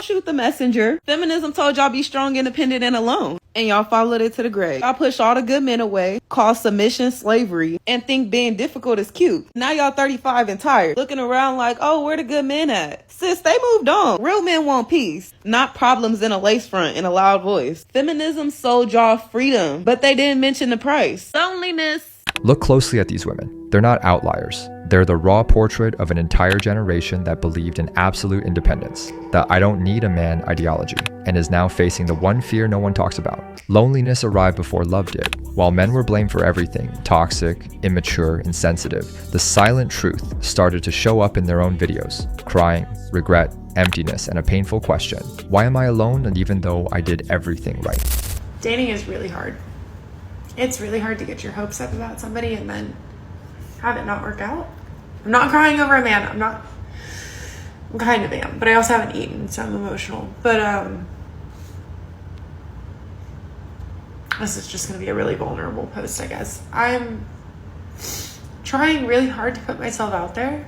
shoot the messenger. Feminism told y'all be strong, independent, and alone. And y'all followed it to the grave. Y'all push all the good men away, call submission slavery, and think being difficult is cute. Now y'all 35 and tired, looking around like, oh, where the good men at? Sis, they moved on. Real men want peace, not problems in a lace front and a loud voice. Feminism sold y'all freedom, but they didn't mention the price. Loneliness. Look closely at these women. They're not outliers. They're the raw portrait of an entire generation that believed in absolute independence, the I don't need a man ideology, and is now facing the one fear no one talks about. Loneliness arrived before love did. While men were blamed for everything, toxic, immature, insensitive, the silent truth started to show up in their own videos. Crying, regret, emptiness, and a painful question. Why am I alone, and even though I did everything right? Dating is really hard. It's really hard to get your hopes up about somebody and then have it not work out. I'm not crying over a man. I'm kind of am, but I also haven't eaten, so I'm emotional. But this is just going to be a really vulnerable post, I guess. I'm trying really hard to put myself out there.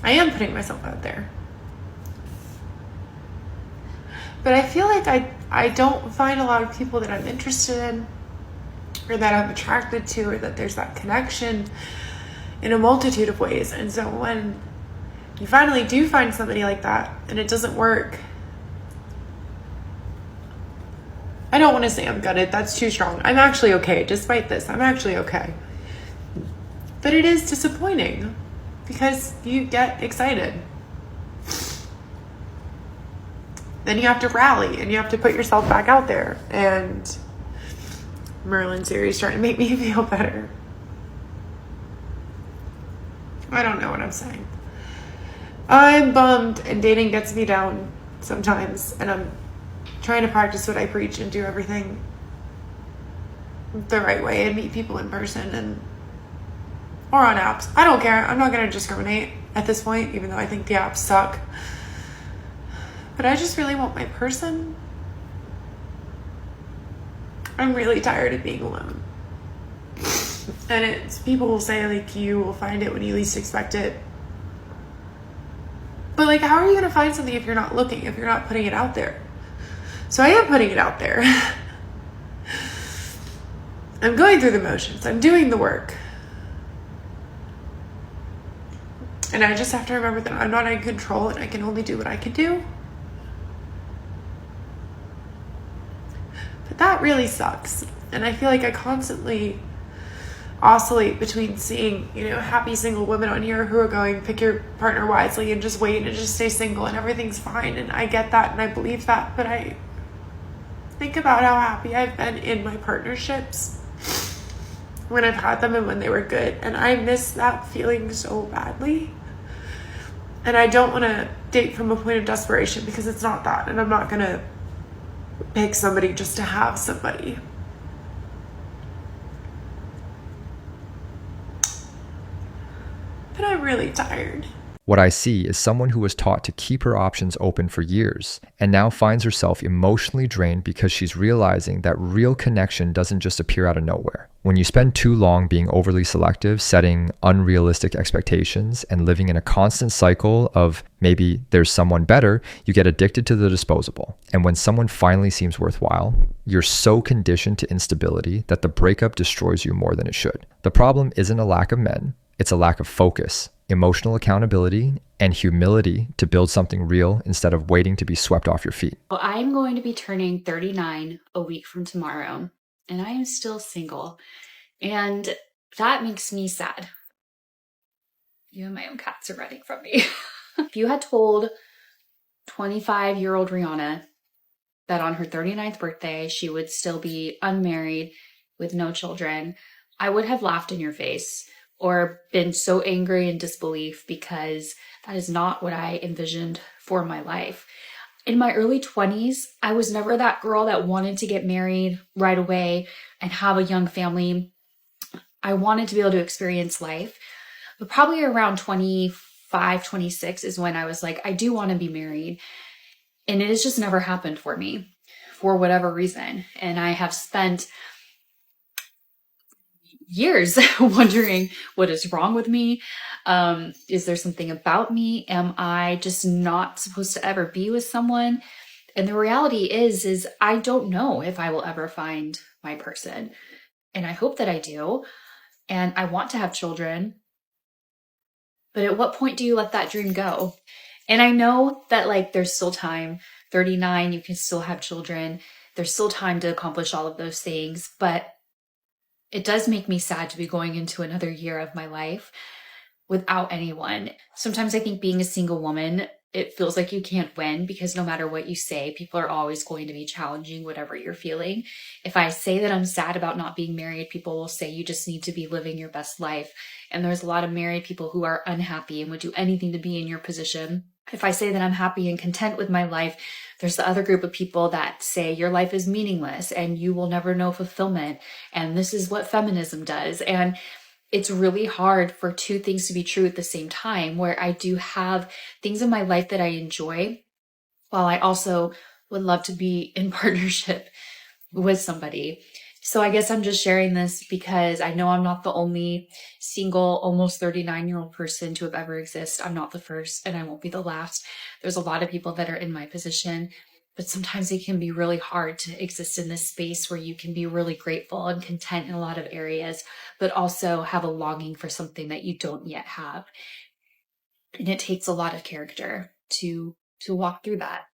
I am putting myself out there. But I feel like I don't find a lot of people that I'm interested in, or that I'm attracted to, or that there's that connection in a multitude of ways. And so when you finally do find somebody like that and it doesn't work, I don't want to say I'm gutted. That's too strong. I'm actually okay. Despite this, I'm actually okay. But it is disappointing because you get excited. Then you have to rally and you have to put yourself back out there. And Merlin series trying to make me feel better. I don't know what I'm saying. I'm bummed and dating gets me down sometimes, and I'm trying to practice what I preach and do everything the right way and meet people in person and or on apps. I don't care. I'm not going to discriminate at this point, even though I think the apps suck. But I just really want my person. I'm really tired of being alone. And it's, people will say, like, you will find it when you least expect it. But, like, how are you going to find something if you're not looking, if you're not putting it out there? So I am putting it out there. I'm going through the motions. I'm doing the work. And I just have to remember that I'm not in control and I can only do what I can do. But that really sucks. And I feel like I constantly oscillate between seeing, happy single women on here who are going, pick your partner wisely and just wait and just stay single and everything's fine. And I get that and I believe that, but I think about how happy I've been in my partnerships when I've had them and when they were good. And I miss that feeling so badly. And I don't want to date from a point of desperation because it's not that. And I'm not going to pick somebody just to have somebody. But I'm really tired. What I see is someone who was taught to keep her options open for years and now finds herself emotionally drained because she's realizing that real connection doesn't just appear out of nowhere. When you spend too long being overly selective, setting unrealistic expectations, and living in a constant cycle of maybe there's someone better, you get addicted to the disposable. And when someone finally seems worthwhile, you're so conditioned to instability that the breakup destroys you more than it should. The problem isn't a lack of men, it's a lack of focus, emotional accountability, and humility to build something real instead of waiting to be swept off your feet. Well, I'm going to be turning 39 a week from tomorrow, and I am still single. And that makes me sad. Even my own cats are running from me. If you had told 25-year-old Rihanna that on her 39th birthday, she would still be unmarried with no children, I would have laughed in your face or been so angry in disbelief because that is not what I envisioned for my life. In my early 20s, I was never that girl that wanted to get married right away and have a young family. I wanted to be able to experience life. But probably around 25, 26 is when I was like, I do want to be married. And it has just never happened for me for whatever reason. And I have spent years wondering what is wrong with me. Is there something about me? Am I just not supposed to ever be with someone? And the reality is I don't know if I will ever find my person. And I hope that I do. And I want to have children. But at what point do you let that dream go? And I know that like there's still time, 39, you can still have children. There's still time to accomplish all of those things. But it does make me sad to be going into another year of my life without anyone. Sometimes I think being a single woman, it feels like you can't win because no matter what you say, people are always going to be challenging whatever you're feeling. If I say that I'm sad about not being married, people will say you just need to be living your best life. And there's a lot of married people who are unhappy and would do anything to be in your position. If I say that I'm happy and content with my life, there's the other group of people that say your life is meaningless and you will never know fulfillment. And this is what feminism does. And it's really hard for two things to be true at the same time, where I do have things in my life that I enjoy, while I also would love to be in partnership with somebody. So I guess I'm just sharing this because I know I'm not the only single, almost 39-year-old person to have ever existed. I'm not the first and I won't be the last. There's a lot of people that are in my position, but sometimes it can be really hard to exist in this space where you can be really grateful and content in a lot of areas, but also have a longing for something that you don't yet have. And it takes a lot of character to walk through that.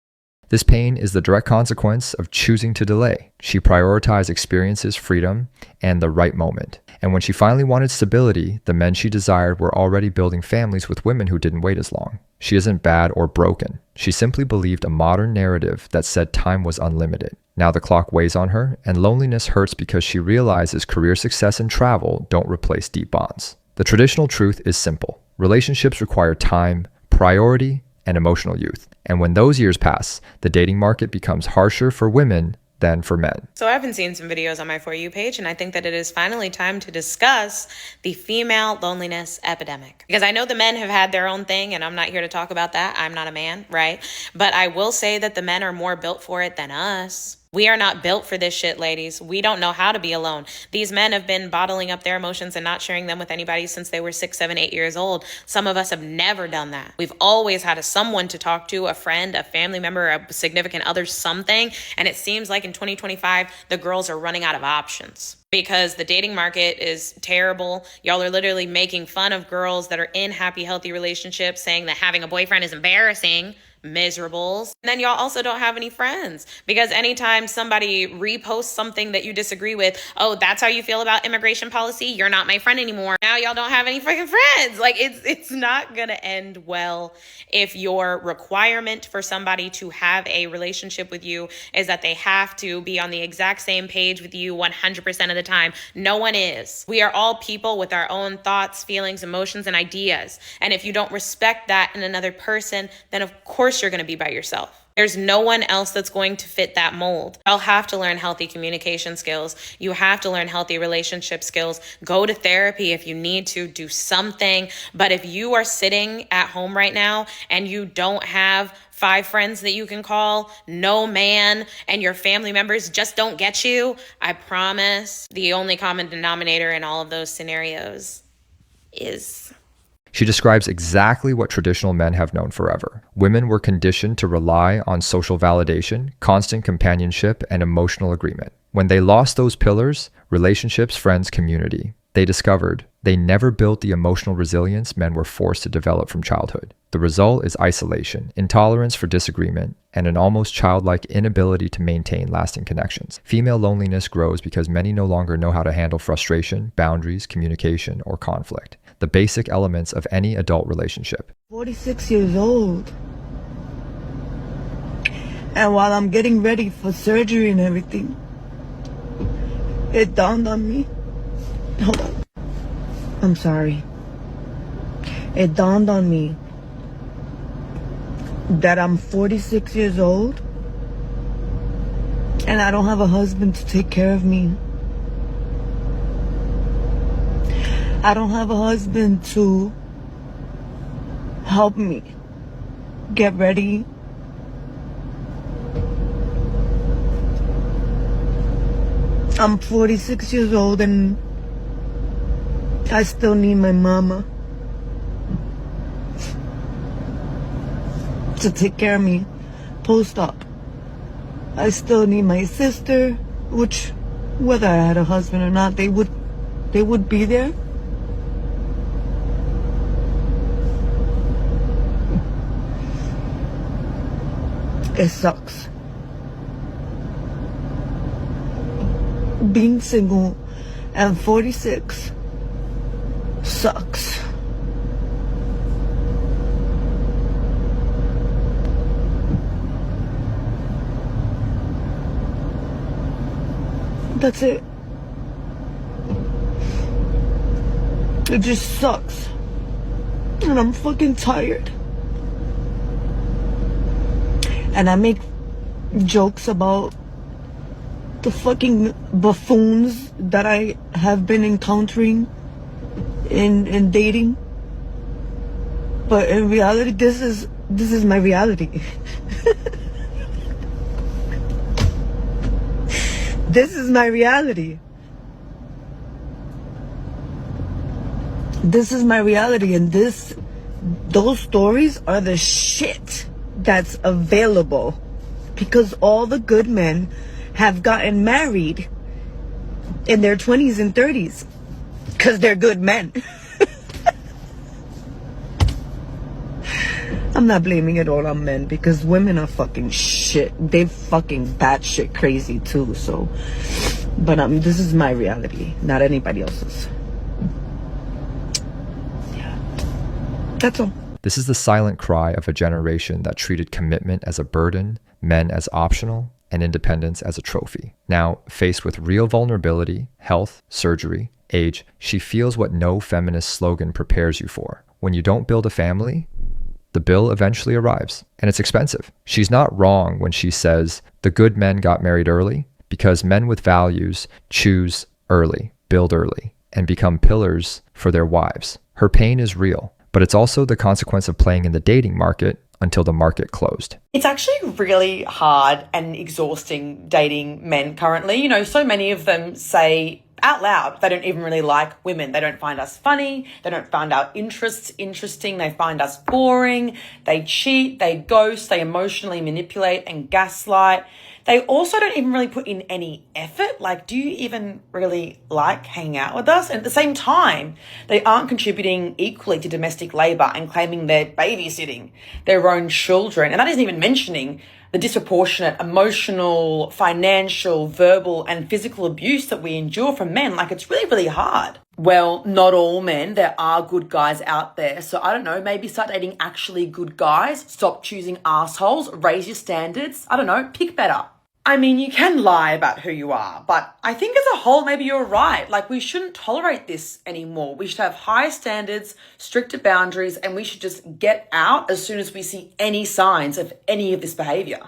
This pain is the direct consequence of choosing to delay. She prioritized experiences, freedom, and the right moment. And when she finally wanted stability, the men she desired were already building families with women who didn't wait as long. She isn't bad or broken. She simply believed a modern narrative that said time was unlimited. Now the clock weighs on her, and loneliness hurts because she realizes career success and travel don't replace deep bonds. The traditional truth is simple. Relationships require time, priority, and emotional youth. And when those years pass, the dating market becomes harsher for women than for men. So I've been seeing some videos on my For You page, and I think that it is finally time to discuss the female loneliness epidemic. Because I know the men have had their own thing, and I'm not here to talk about that. I'm not a man, right? But I will say that the men are more built for it than us. We are not built for this shit, ladies. We don't know how to be alone. These men have been bottling up their emotions and not sharing them with anybody since they were 6, 7, 8 years old. Some of us have never done that. We've always had someone to talk to, a friend, a family member, a significant other, something. And it seems like in 2025, the girls are running out of options because the dating market is terrible. Y'all are literally making fun of girls that are in happy, healthy relationships, saying that having a boyfriend is embarrassing. Miserables. And then y'all also don't have any friends, because anytime somebody reposts something that you disagree with, oh, that's how you feel about immigration policy, you're not my friend anymore. Now y'all don't have any freaking friends. Like it's not gonna end well if your requirement for somebody to have a relationship with you is that they have to be on the exact same page with you 100% of the time. No one is. We are all people with our own thoughts, feelings, emotions, and ideas. And if you don't respect that in another person, then of course you're going to be by yourself. There's no one else that's going to fit that mold. Y'all have to learn healthy communication skills. You have to learn healthy relationship skills. Go to therapy if you need to, do something. But if you are sitting at home right now and you don't have 5 friends that you can call, no man, and your family members just don't get you, I promise the only common denominator in all of those scenarios is... She describes exactly what traditional men have known forever. Women were conditioned to rely on social validation, constant companionship, and emotional agreement. When they lost those pillars, relationships, friends, community, they discovered they never built the emotional resilience men were forced to develop from childhood. The result is isolation, intolerance for disagreement, and an almost childlike inability to maintain lasting connections. Female loneliness grows because many no longer know how to handle frustration, boundaries, communication, or conflict, the basic elements of any adult relationship. 46 years old. And while I'm getting ready for surgery and everything, it dawned on me. Hold on. I'm sorry. It dawned on me that I'm 46 years old and I don't have a husband to take care of me. I don't have a husband to help me get ready. I'm 46 years old and I still need my mama to take care of me post-op. I still need my sister, which, whether I had a husband or not, they would be there. It sucks. Being single at 46 sucks. That's it. It just sucks. And I'm fucking tired. And I make jokes about the fucking buffoons that I have been encountering in dating. But in reality, this is my reality. This is my reality. This is my reality, and those stories are the shit that's available, because all the good men have gotten married in their 20s and 30s because they're good men. I'm not blaming it all on men, because women are fucking shit. They fucking batshit crazy too. So, but this is my reality, not anybody else's. Yeah, that's all. This is the silent cry of a generation that treated commitment as a burden, men as optional, and independence as a trophy. Now, faced with real vulnerability, health, surgery, age, she feels what no feminist slogan prepares you for. When you don't build a family, the bill eventually arrives, and it's expensive. She's not wrong when she says the good men got married early, because men with values choose early, build early, and become pillars for their wives. Her pain is real, but it's also the consequence of playing in the dating market until the market closed. It's actually really hard and exhausting dating men currently. You know, so many of them say out loud they don't even really like women. They don't find us funny. They don't find our interests interesting. They find us boring. They cheat. They ghost. They emotionally manipulate and gaslight. They also don't even really put in any effort. Like, do you even really like hanging out with us? And at the same time, they aren't contributing equally to domestic labor and claiming they're babysitting their own children. And that isn't even mentioning the disproportionate emotional, financial, verbal, and physical abuse that we endure from men. Like, it's really, really hard. Well, not all men. There are good guys out there. So I don't know, maybe start dating actually good guys. Stop choosing assholes. Raise your standards. I don't know, pick better. I mean, you can lie about who you are, but I think as a whole, maybe you're right. Like, we shouldn't tolerate this anymore. We should have higher standards, stricter boundaries, and we should just get out as soon as we see any signs of any of this behavior.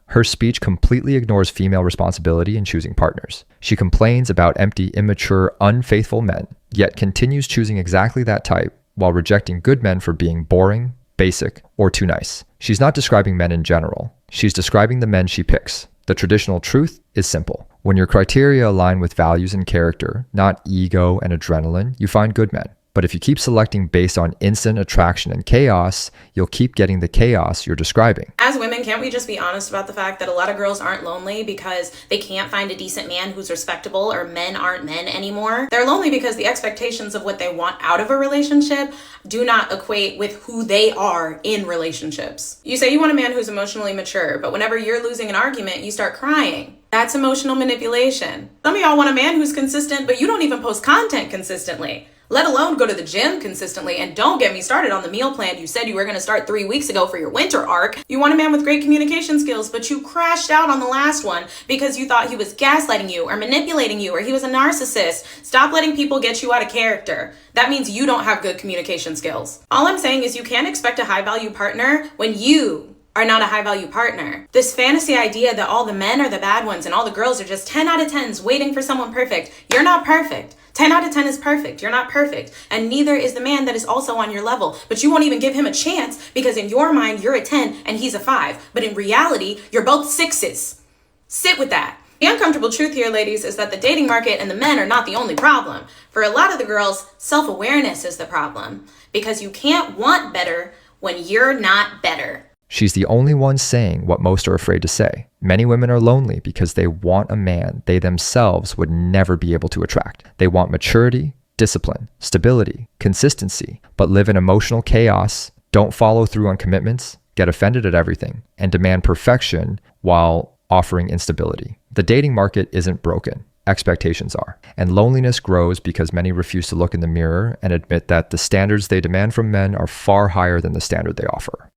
Her speech completely ignores female responsibility in choosing partners. She complains about empty, immature, unfaithful men, yet continues choosing exactly that type while rejecting good men for being boring, basic, or too nice. She's not describing men in general. She's describing the men she picks. The traditional truth is simple. When your criteria align with values and character, not ego and adrenaline, you find good men. But if you keep selecting based on instant attraction and chaos, you'll keep getting the chaos you're describing. As women, can't we just be honest about the fact that a lot of girls aren't lonely because they can't find a decent man who's respectable, or men aren't men anymore? They're lonely because the expectations of what they want out of a relationship do not equate with who they are in relationships. You say you want a man who's emotionally mature, but whenever you're losing an argument, you start crying. That's emotional manipulation. Some of y'all want a man who's consistent, but you don't even post content consistently, let alone go to the gym consistently. And don't get me started on the meal plan you said you were going to start 3 weeks ago for your winter arc. You want a man with great communication skills, but you crashed out on the last one because you thought he was gaslighting you or manipulating you or he was a narcissist. Stop letting people get you out of character. That means you don't have good communication skills. All I'm saying is you can't expect a high value partner when you are not a high value partner. This fantasy idea that all the men are the bad ones and all the girls are just 10 out of 10s waiting for someone perfect. You're not perfect. 10 out of 10 is perfect. You're not perfect. And neither is the man that is also on your level. But you won't even give him a chance because in your mind, you're a 10 and he's a 5. But in reality, you're both 6s. Sit with that. The uncomfortable truth here, ladies, is that the dating market and the men are not the only problem. For a lot of the girls, self-awareness is the problem, because you can't want better when you're not better. She's the only one saying what most are afraid to say. Many women are lonely because they want a man they themselves would never be able to attract. They want maturity, discipline, stability, consistency, but live in emotional chaos, don't follow through on commitments, get offended at everything, and demand perfection while offering instability. The dating market isn't broken. Expectations are. And loneliness grows because many refuse to look in the mirror and admit that the standards they demand from men are far higher than the standard they offer.